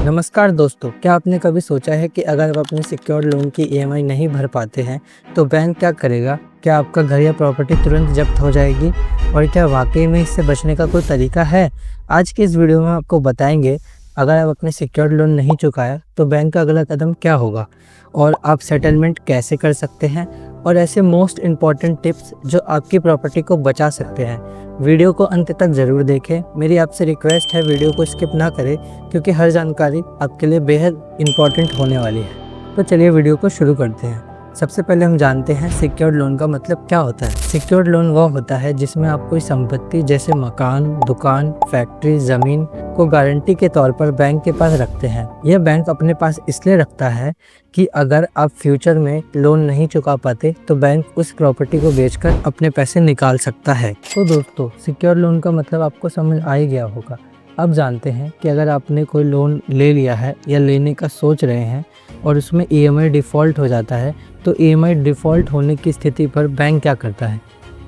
नमस्कार दोस्तों, क्या आपने कभी सोचा है कि अगर आप अपने सिक्योर्ड लोन की ईएमआई नहीं भर पाते हैं तो बैंक क्या करेगा? क्या आपका घर या प्रॉपर्टी तुरंत जब्त हो जाएगी? और क्या वाकई में इससे बचने का कोई तरीका है? आज की इस वीडियो में आपको बताएंगे अगर आप अपने सिक्योर्ड लोन नहीं चुकाया तो बैंक का अगला कदम क्या होगा और आप सेटलमेंट कैसे कर सकते हैं, और ऐसे मोस्ट इम्पॉर्टेंट टिप्स जो आपकी प्रॉपर्टी को बचा सकते हैं। वीडियो को अंत तक ज़रूर देखें। मेरी आपसे रिक्वेस्ट है वीडियो को स्किप ना करें, क्योंकि हर जानकारी आपके लिए बेहद इम्पॉर्टेंट होने वाली है। तो चलिए वीडियो को शुरू करते हैं। सबसे पहले हम जानते हैं सिक्योर्ड लोन का मतलब क्या होता है। सिक्योर्ड लोन वह होता है जिसमें आप कोई संपत्ति जैसे मकान, दुकान, फैक्ट्री, ज़मीन को गारंटी के तौर पर बैंक के पास रखते हैं। यह बैंक अपने पास इसलिए रखता है कि अगर आप फ्यूचर में लोन नहीं चुका पाते तो बैंक उस प्रॉपर्टी को बेचकर अपने पैसे निकाल सकता है। तो दोस्तों, सिक्योर्ड लोन का मतलब आपको समझ आ ही गया होगा। अब जानते हैं कि अगर आपने कोई लोन ले लिया है या लेने का सोच रहे हैं और उसमें ईएमआई डिफ़ॉल्ट हो जाता है, तो ईएमआई डिफ़ॉल्ट होने की स्थिति पर बैंक क्या करता है।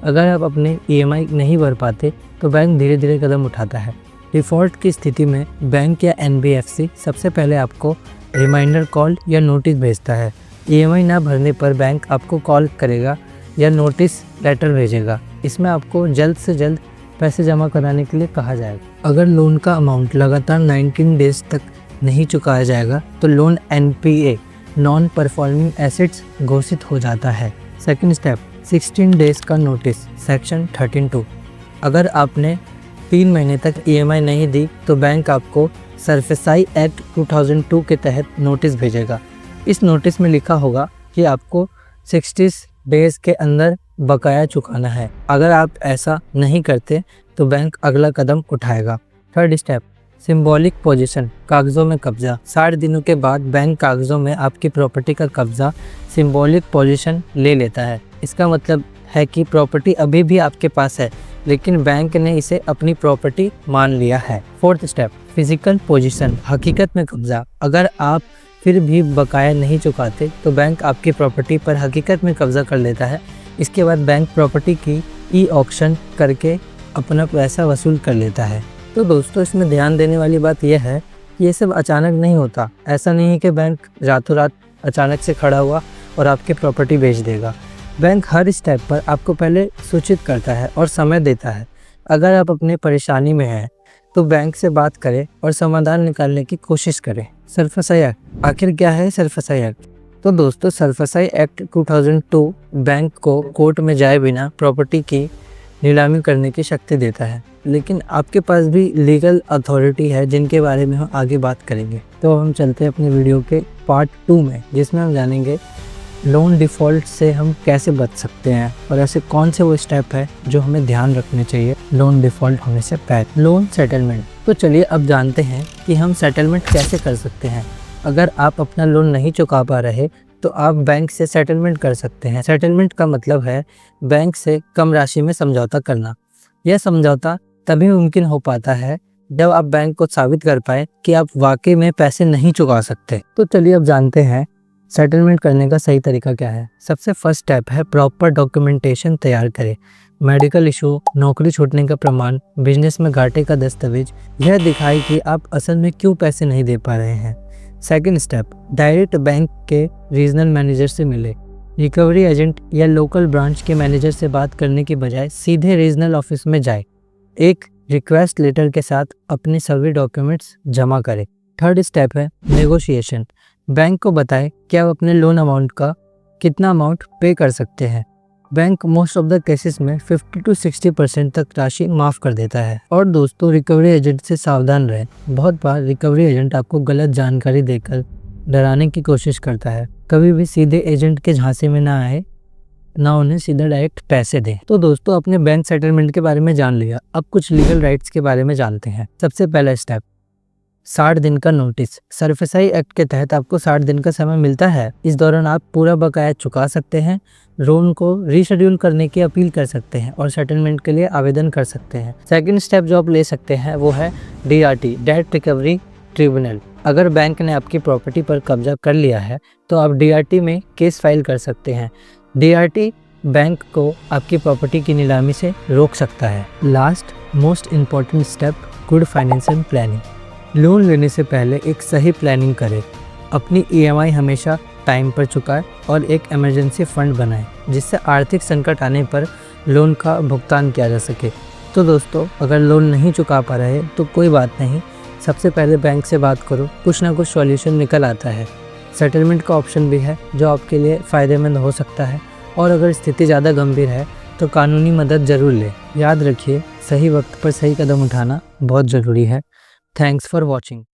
अगर आप अपने ईएमआई नहीं भर पाते तो बैंक धीरे धीरे कदम उठाता है। डिफ़ॉल्ट की स्थिति में बैंक या एनबीएफसी सबसे पहले आपको रिमाइंडर कॉल या नोटिस भेजता है। ईएमआई ना भरने पर बैंक आपको कॉल करेगा या नोटिस लेटर भेजेगा। इसमें आपको जल्द से जल्द पैसे जमा कराने के लिए कहा जाएगा। अगर लोन का अमाउंट लगातार 19 डेज तक नहीं चुकाया जाएगा तो loan NPA non performing assets घोषित हो जाता है। सेकंड स्टेप, 16 डेज का नोटिस, सेक्शन 13(2). अगर आपने 3 महीने तक ईएमआई नहीं दी तो बैंक आपको सरफेसाई एक्ट 2002 के तहत नोटिस भेजेगा। इस नोटिस में लिखा होगा कि आपको 60 डेज के अंदर बकाया चुकाना है। अगर आप ऐसा नहीं करते तो बैंक अगला कदम उठाएगा। थर्ड स्टेप, सिंबॉलिक पोजीशन, कागज़ों में कब्जा। 60 दिनों के बाद बैंक कागज़ों में आपकी प्रॉपर्टी का कब्जा सिंबॉलिक पोजीशन ले लेता है। इसका मतलब है कि प्रॉपर्टी अभी भी आपके पास है, लेकिन बैंक ने इसे अपनी प्रॉपर्टी मान लिया है। फोर्थ स्टेप, फिजिकल पोजीशन, हकीकत में कब्जा। अगर आप फिर भी बकाया नहीं चुकाते तो बैंक आपकी प्रॉपर्टी पर हकीकत में कब्जा कर लेता है। इसके बाद बैंक प्रॉपर्टी की ई ऑक्शन करके अपना पैसा वसूल कर लेता है। तो दोस्तों, इसमें ध्यान देने वाली बात यह है कि ये सब अचानक नहीं होता। ऐसा नहीं है कि बैंक रातों रात अचानक से खड़ा हुआ और आपकी प्रॉपर्टी बेच देगा। बैंक हर स्टेप पर आपको पहले सूचित करता है और समय देता है। अगर आप अपनी परेशानी में हैं तो बैंक से बात करें और समाधान निकालने की कोशिश करें। सरफसाई एक्ट, आखिर क्या है सरफसाई एक्ट? तो दोस्तों, सरफसाई एक्ट 2002 बैंक को कोर्ट में जाए बिना प्रॉपर्टी की नीलामी करने की शक्ति देता है, लेकिन आपके पास भी लीगल अथॉरिटी है जिनके बारे में हम आगे बात करेंगे। तो हम चलते हैं अपने वीडियो के पार्ट 2 में, जिसमें हम जानेंगे लोन डिफ़ॉल्ट से हम कैसे बच सकते हैं और ऐसे कौन से वो स्टेप है जो हमें ध्यान रखने चाहिए लोन डिफ़ॉल्ट होने से पहले। Loan settlement. तो चलिए अब जानते हैं कि हम सेटलमेंट कैसे कर सकते हैं। अगर आप अपना लोन नहीं चुका पा रहे तो आप बैंक से सेटलमेंट कर सकते हैं। सेटलमेंट का मतलब है बैंक से कम राशि में समझौता करना। यह समझौता तभी मुमकिन हो पाता है जब आप बैंक को साबित कर पाए कि आप वाकई में पैसे नहीं चुका सकते। तो चलिए अब जानते हैं सेटलमेंट करने का सही तरीका क्या है। सबसे फर्स्ट स्टेप है प्रॉपर डॉक्यूमेंटेशन तैयार करें। मेडिकल इशू, नौकरी छूटने का प्रमाण, बिजनेस में घाटे का दस्तावेज, यह दिखाए कि आप असल में क्यों पैसे नहीं दे पा रहे हैं। सेकंड स्टेप, डायरेक्ट बैंक के रीजनल मैनेजर से मिले। रिकवरी एजेंट या लोकल ब्रांच के मैनेजर से बात करने के बजाय सीधे रीजनल ऑफिस में जाए। एक रिक्वेस्ट लेटर के साथ अपने सभी डॉक्यूमेंट्स जमा करें। थर्ड स्टेप है नेगोशिएशन। बैंक को बताएं कि आप अपने लोन अमाउंट का कितना अमाउंट पे कर सकते हैं। Bank most of the cases में 50 to 60% तक राशि माफ़ कर देता है। और दोस्तों, रिकवरी एजेंट से सावधान रहें। बहुत बार रिकवरी एजेंट आपको गलत जानकारी देकर डराने की कोशिश करता है। कभी भी सीधे एजेंट के झांसे में ना आए, ना उन्हें सीधा डायरेक्ट पैसे दें। तो दोस्तों, अपने बैंक सेटलमेंट के बारे में जान लिया, अब कुछ लीगल राइट्स के बारे में जानते हैं। सबसे पहला स्टेप, 60 दिन का नोटिस। सरफसाई एक्ट के तहत आपको 60 दिन का समय मिलता है। इस दौरान आप पूरा बकाया चुका सकते हैं, लोन को रीशेड्यूल करने की अपील कर सकते हैं और सेटलमेंट के लिए आवेदन कर सकते हैं। सेकंड स्टेप जो आप ले सकते हैं वो है डीआरटी, डेट रिकवरी ट्रिब्यूनल। अगर बैंक ने आपकी प्रॉपर्टी पर कब्जा कर लिया है तो आप डीआरटी में केस फाइल कर सकते हैं। डीआरटी बैंक को आपकी प्रॉपर्टी की नीलामी से रोक सकता है। Last most important step, good financial planning. Loan लेने से पहले एक सही प्लानिंग करें, अपनी ईएमआई हमेशा टाइम पर चुकाएं और एक इमरजेंसी फंड बनाएं जिससे आर्थिक संकट आने पर लोन का भुगतान किया जा सके। तो दोस्तों, अगर लोन नहीं चुका पा रहे तो कोई बात नहीं, सबसे पहले बैंक से बात करो, कुछ ना कुछ सॉल्यूशन निकल आता है। सेटलमेंट का ऑप्शन भी है जो आपके लिए फ़ायदेमंद हो सकता है, और अगर स्थिति ज़्यादा गंभीर है तो कानूनी मदद ज़रूर लें। याद रखिए, सही वक्त पर सही कदम उठाना बहुत ज़रूरी है। Thanks for watching.